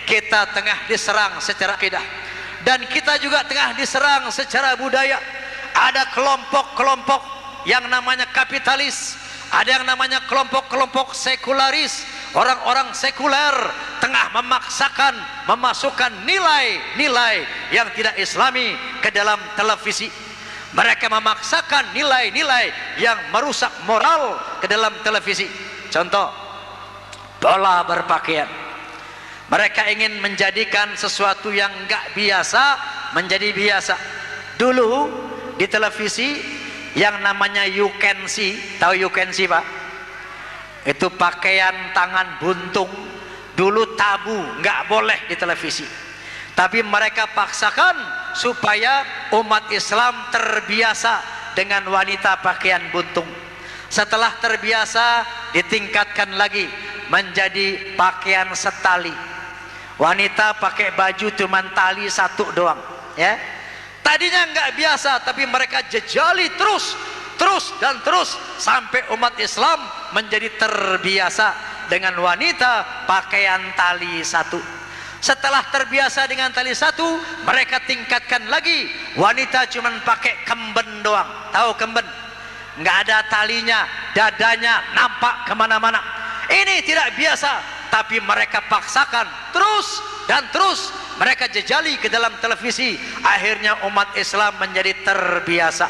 kita tengah diserang secara akidah, dan kita juga tengah diserang secara budaya. Ada kelompok-kelompok yang namanya kapitalis, ada yang namanya kelompok-kelompok sekularis. Orang-orang sekuler tengah memaksakan memasukkan nilai-nilai yang tidak islami ke dalam televisi. Mereka memaksakan nilai-nilai yang merusak moral ke dalam televisi. Contoh, pola berpakaian. Mereka ingin menjadikan sesuatu yang enggak biasa menjadi biasa. Dulu di televisi yang namanya you can see, tahu you can see Pak? Itu pakaian tangan buntung. Dulu tabu, enggak boleh di televisi. Tapi mereka paksakan supaya umat Islam terbiasa dengan wanita pakaian buntung. Setelah terbiasa, ditingkatkan lagi menjadi pakaian setali. Wanita pakai baju cuma tali satu doang, ya. Tadinya nggak biasa, tapi mereka jejali terus sampai umat Islam menjadi terbiasa dengan wanita pakaian tali satu. Setelah terbiasa dengan tali satu, mereka tingkatkan lagi. Wanita cuma pakai kemben doang. Tahu kemben? Nggak ada talinya, dadanya nampak kemana-mana. Ini tidak biasa, tapi mereka paksakan terus mereka jejali ke dalam televisi. Akhirnya umat Islam menjadi terbiasa.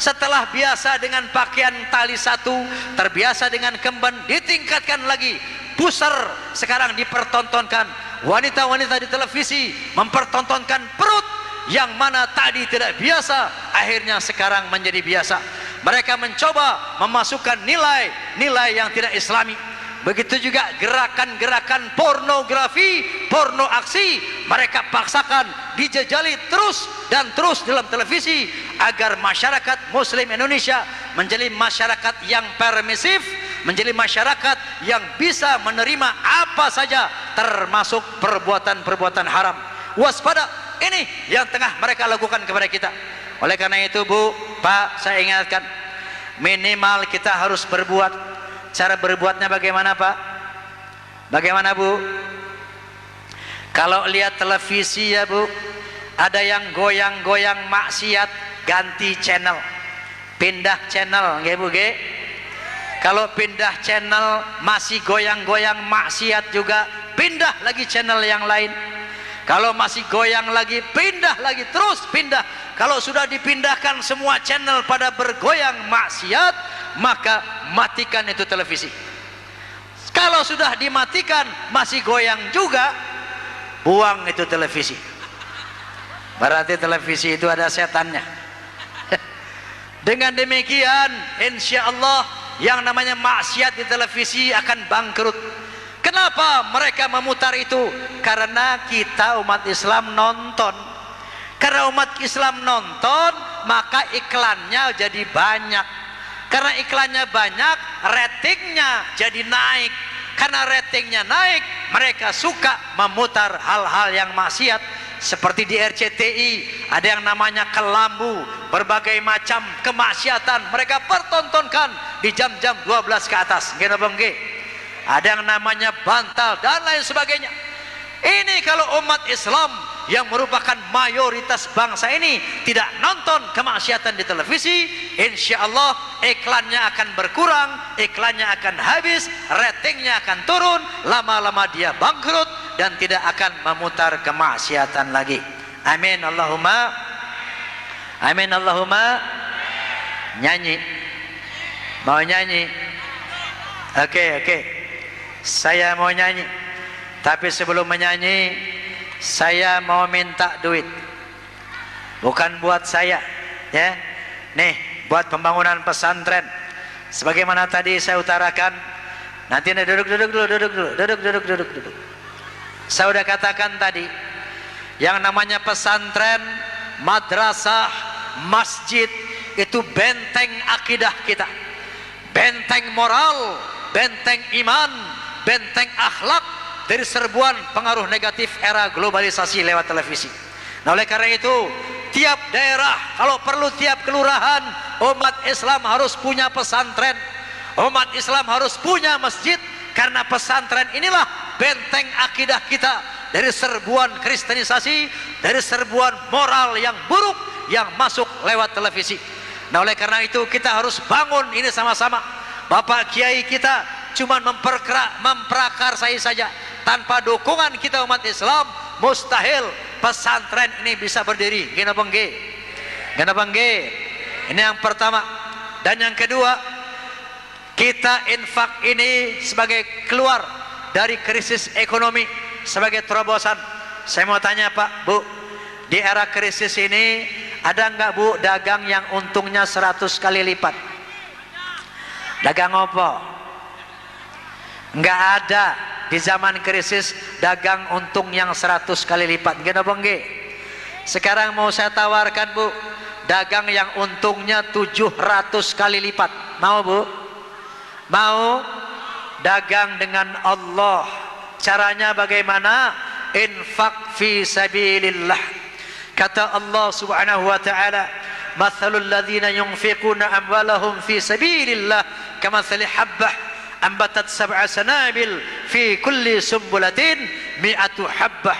Setelah biasa dengan pakaian tali satu, terbiasa dengan kemben, ditingkatkan lagi. Pusar sekarang dipertontonkan. Wanita-wanita di televisi mempertontonkan perut yang mana tadi tidak biasa, akhirnya sekarang menjadi biasa. Mereka mencoba memasukkan nilai-nilai yang tidak islami. Begitu juga gerakan-gerakan pornografi, porno aksi, mereka paksakan dijejali terus dalam televisi agar masyarakat Muslim Indonesia menjadi masyarakat yang permisif, menjadi masyarakat yang bisa menerima apa saja termasuk perbuatan-perbuatan haram. Waspada, ini yang tengah mereka lakukan kepada kita. Oleh karena itu Bu, Pak, saya ingatkan, minimal kita harus berbuat. Cara berbuatnya bagaimana Pak? Bagaimana Bu? Kalau lihat televisi ya Bu, ada yang goyang-goyang maksiat, ganti channel, pindah channel, nggih Bu nggih? Kalau pindah channel masih goyang-goyang maksiat juga, pindah lagi channel yang lain. Kalau masih goyang lagi, pindah lagi, terus pindah. Kalau sudah dipindahkan semua channel pada bergoyang maksiat, maka matikan itu televisi. Kalau sudah dimatikan masih goyang juga, buang itu televisi. Berarti televisi itu ada setannya. Dengan demikian, insya Allah yang namanya maksiat di televisi akan bangkrut. Kenapa mereka memutar itu? Karena kita umat Islam nonton. Karena umat Islam nonton, maka iklannya jadi banyak. Karena iklannya banyak, ratingnya jadi naik. Karena ratingnya naik, mereka suka memutar hal-hal yang maksiat. Seperti di RCTI ada yang namanya kelambu, berbagai macam kemaksiatan mereka pertontonkan di jam-jam 12 ke atas. Ada yang namanya bantal dan lain sebagainya. Ini kalau umat Islam yang merupakan mayoritas bangsa ini tidak nonton kemaksiatan di televisi, insya Allah iklannya akan berkurang, iklannya akan habis, ratingnya akan turun, lama-lama dia bangkrut dan tidak akan memutar kemaksiatan lagi. Amin Allahumma, amin Allahumma. Nyanyi, mau nyanyi? Oke. Saya mau nyanyi, tapi sebelum menyanyi saya mau minta duit. Bukan buat saya, ya. Nih, buat pembangunan pesantren. Sebagaimana tadi saya utarakan, nanti duduk dulu. Saya udah katakan tadi, yang namanya pesantren, madrasah, masjid itu benteng akidah kita, benteng moral, benteng iman, benteng akhlak dari serbuan pengaruh negatif era globalisasi lewat televisi. Nah, oleh karena itu tiap daerah, kalau perlu tiap kelurahan, umat Islam harus punya pesantren, umat Islam harus punya masjid, karena pesantren inilah benteng akidah kita, dari serbuan kristenisasi, dari serbuan moral yang buruk yang masuk lewat televisi. Nah, oleh karena itu kita harus bangun ini sama-sama. Bapak Kiai kita cuma memprakarsai saja. Tanpa dukungan kita umat Islam, mustahil pesantren ini bisa berdiri. Kenapa nggih? Kenapa nggih? Ini yang pertama. Dan yang kedua, kita infak ini sebagai keluar dari krisis ekonomi, sebagai terobosan. Saya mau tanya Pak, Bu, di era krisis ini ada nggak Bu dagang yang untungnya 100 kali lipat? Dagang apa? Nggak ada di zaman krisis dagang untung yang 100 kali lipat. Kenapa nggih? Sekarang mau saya tawarkan Bu, dagang yang untungnya 700 kali lipat. Mau Bu? Mau? Dagang dengan Allah. Caranya bagaimana? Infak fi sabilillah. Kata Allah Subhanahu wa taala, "Mathalul ladzina yunfiquna amwalahum fi sabilillah kamathali habbah ambatat sab'a sanabil fi kulli sumbulatin mi'atu habbah."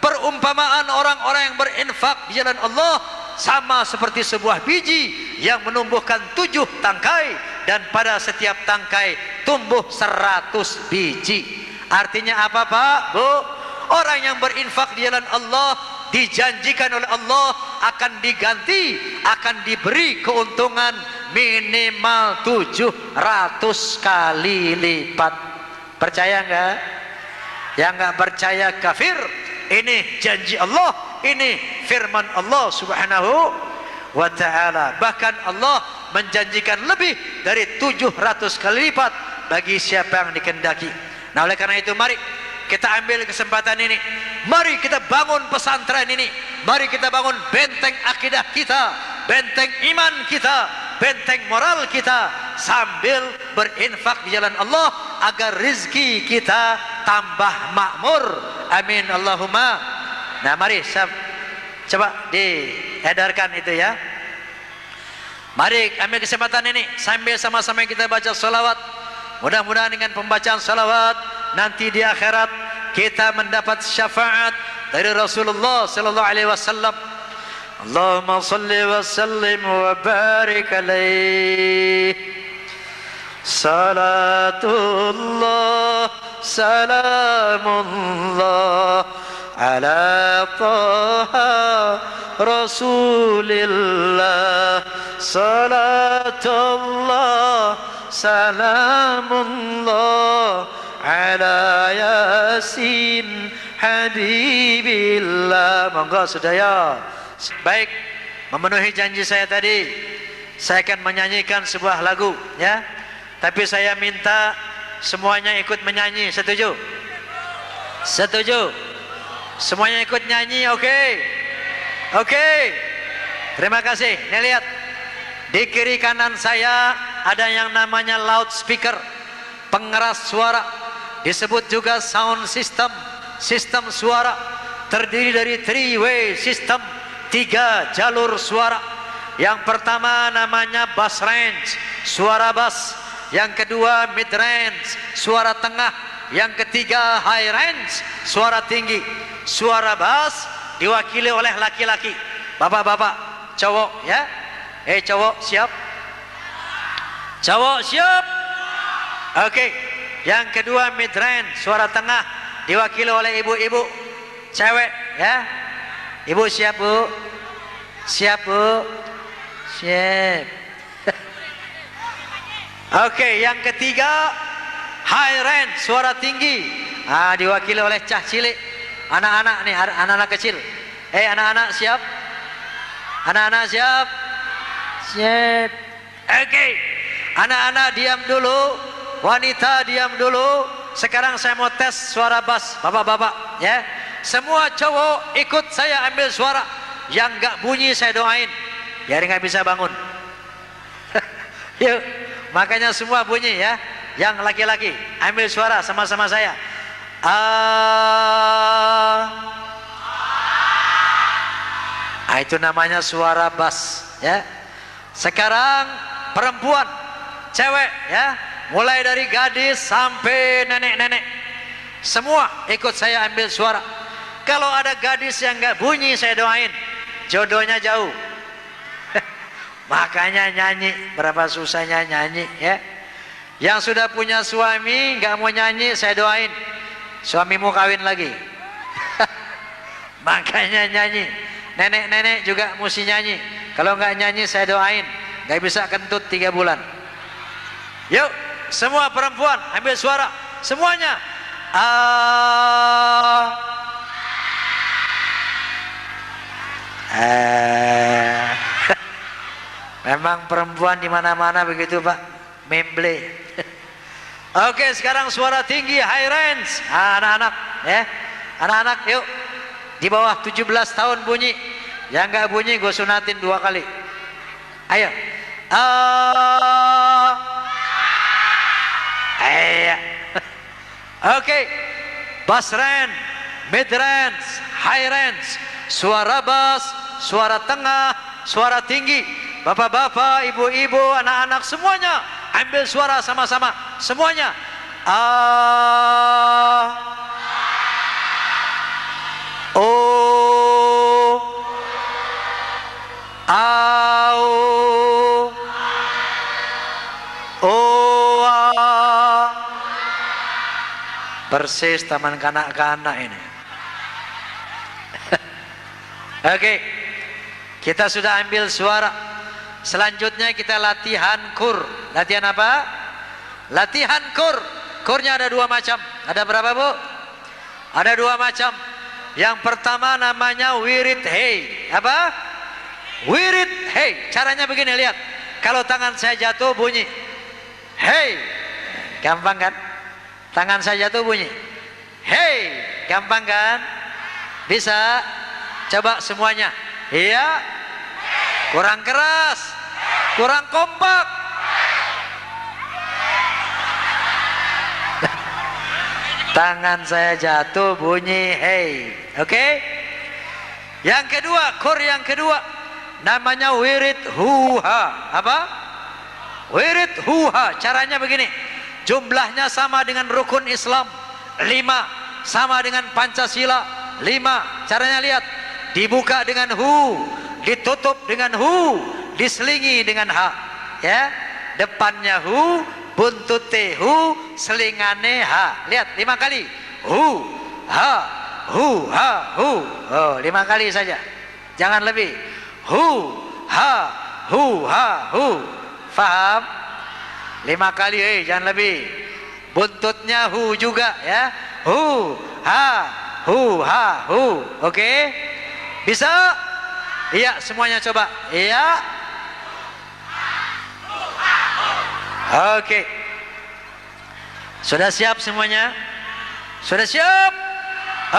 Perumpamaan orang-orang yang berinfak di jalan Allah sama seperti sebuah biji yang menumbuhkan 7 tangkai, dan pada setiap tangkai tumbuh 100 biji. Artinya apa Pak, Bu? Orang yang berinfak di jalan Allah dijanjikan oleh Allah akan diganti, akan diberi keuntungan minimal 700 kali lipat. Percaya enggak? Yang enggak percaya kafir. Ini janji Allah, ini firman Allah Subhanahu wa ta'ala. Bahkan Allah menjanjikan lebih dari 700 kali lipat bagi siapa yang dikehendaki. Nah, oleh karena itu mari kita ambil kesempatan ini, mari kita bangun pesantren ini, mari kita bangun benteng akidah kita, benteng iman kita, benteng moral kita, sambil berinfak di jalan Allah agar rizki kita tambah makmur. Amin Allahumma. Nah, mari coba diedarkan itu ya. Mari ambil kesempatan ini sambil sama-sama kita baca salawat. Mudah-mudahan dengan pembacaan salawat nanti di akhirat kita mendapat syafaat dari Rasulullah sallallahu alaihi wasallam. Allahumma salli wa sallim wa barik alaihi. Salatullah salamullah ala taha Rasulillah. Salatullah salamullah ala Yasin Habibillah. Monggo sedaya. Baik, memenuhi janji saya tadi, saya akan menyanyikan sebuah lagu ya. Tapi saya minta semuanya ikut menyanyi. Setuju? Setuju? Semuanya ikut nyanyi, oke? Oke. Terima kasih. Nih lihat, di kiri kanan saya ada yang namanya loudspeaker, pengeras suara, disebut juga sound system, sistem suara, terdiri dari 3-way system, 3 jalur suara. Yang pertama namanya bass range, suara bass. Yang kedua mid range, suara tengah. Yang ketiga high range, suara tinggi. Suara bass diwakili oleh laki-laki, bapak-bapak, cowok ya. Cowok siap? Cowok siap? Oke. Yang kedua mid range, suara tengah, diwakili oleh ibu-ibu, cewek ya. Ibu siap Bu? Siap Bu? Siap. Oke, yang ketiga high range, suara tinggi, diwakili oleh cah cilik, anak-anak nih, anak-anak kecil. Anak-anak siap? Anak-anak siap? Siap. Oke, anak-anak diam dulu, wanita diam dulu. Sekarang saya mau tes suara bass, bapak-bapak ya. Semua cowok ikut saya ambil suara. Yang nggak bunyi saya doain biar nggak bisa bangun. Yuk, makanya semua bunyi ya. Yang laki-laki ambil suara sama-sama saya. Itu namanya suara bass ya. Sekarang perempuan, cewek ya, mulai dari gadis sampai nenek-nenek, semua ikut saya ambil suara. Kalau ada gadis yang nggak bunyi, saya doain jodohnya jauh. Makanya nyanyi, berapa susahnya nyanyi ya. Yang sudah punya suami nggak mau nyanyi, saya doain suamimu kawin lagi. Makanya nyanyi. Nenek-nenek juga mesti nyanyi. Kalau nggak nyanyi, saya doain nggak bisa kentut 3 bulan. Yuk, semua perempuan ambil suara, semuanya. Memang perempuan di mana-mana begitu, Pak. Memble. Oke, sekarang suara tinggi, high range. Anak-anak, ya. Anak-anak, yuk. Di bawah 17 tahun bunyi. Yang nggak bunyi, gue sunatin 2 kali. Ayo. Ayo. Oke. Bass range, mid range, high range. Suara bass, suara tengah, suara tinggi. Bapak-bapak, ibu-ibu, anak-anak, semuanya ambil suara sama-sama. Semuanya. Persis taman kanak-kanak ini. Oke, kita sudah ambil suara. Selanjutnya kita latihan kur. Latihan apa? Latihan kur. Kurnya ada 2 macam. Ada berapa, Bu? Ada 2 macam. Yang pertama namanya wirid hey. Apa? Wirid hey. Caranya begini, lihat. Kalau tangan saya jatuh bunyi hey. Gampang kan? Tangan saya jatuh bunyi hey. Gampang kan? Bisa? Coba semuanya. Iya. Kurang keras, kurang kompak. Tangan saya jatuh bunyi hey. Oke. Yang kedua, kur yang kedua namanya wirid huha. Apa? Wirid huha. Caranya begini. Jumlahnya sama dengan rukun Islam 5, sama dengan Pancasila 5. Caranya lihat. Dibuka dengan hu, ditutup dengan hu, diselingi dengan ha. Ya. Depannya hu, buntute hu, selingane ha. Lihat 5 kali. Hu, ha, hu, ha, hu. Oh, 5 kali saja. Jangan lebih. Hu, ha, hu, ha, hu. Faham? 5 kali, jangan lebih. Buntutnya hu juga ya. Hu, ha, hu, ha, hu. Oke? Bisa? Iya, semuanya coba. Iya. Oke. Sudah siap semuanya? Sudah siap?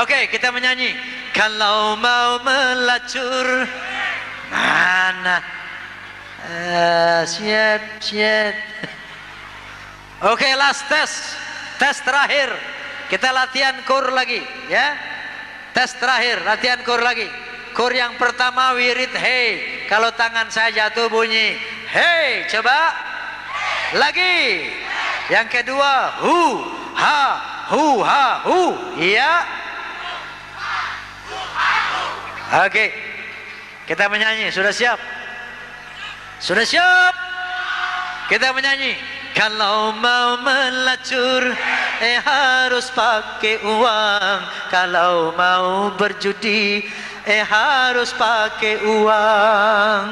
Oke, kita menyanyi. Kalau mau melacur mana? Siap, siap. Oke, last test. Tes terakhir. Kita latihan kur lagi, ya. Tes terakhir, latihan kur lagi. Kur yang pertama wirid hey. Kalau tangan saya jatuh bunyi hey. Coba lagi. Yang kedua hu, ha, hu, ha, hu. Iya. Oke. Kita menyanyi. Sudah siap? Sudah siap? Kita menyanyi. Kalau mau melacur harus pakai uang. Kalau mau berjudi harus pakai uang.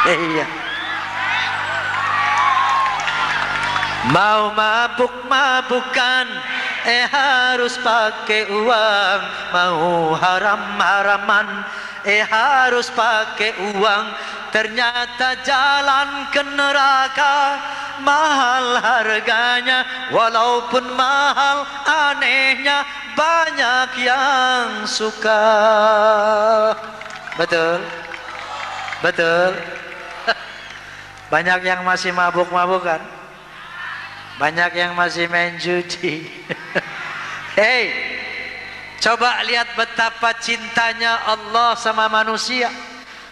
Iya. Mau mabuk-mabukan harus pakai uang. Mau haram-haraman harus pakai uang. Ternyata jalan ke neraka mahal harganya. Walaupun mahal anehnya banyak yang suka. Betul? Betul? Banyak yang masih mabuk-mabukan. Banyak yang masih main judi. Hei, coba lihat betapa cintanya Allah sama manusia.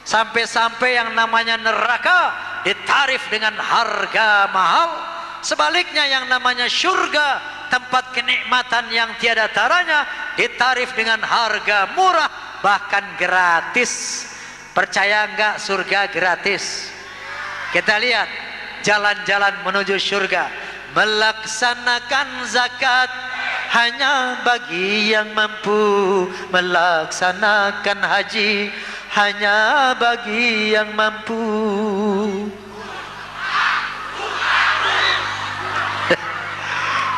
Sampai-sampai yang namanya neraka ditarif dengan harga mahal. Sebaliknya yang namanya surga tempat kenikmatan yang tiada taranya, ditarif dengan harga murah, bahkan gratis. Percaya enggak surga gratis? Kita lihat jalan-jalan menuju surga. Melaksanakan zakat hanya bagi yang mampu, melaksanakan haji hanya bagi yang mampu.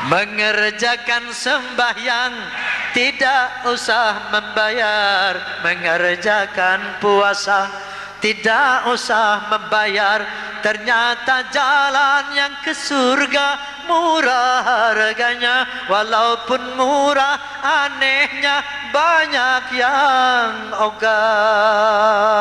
Mengerjakan sembahyang tidak usah membayar, mengerjakan puasa tidak usah membayar. Ternyata jalan yang ke surga murah harganya, walaupun murah anehnya banyak yang ogah.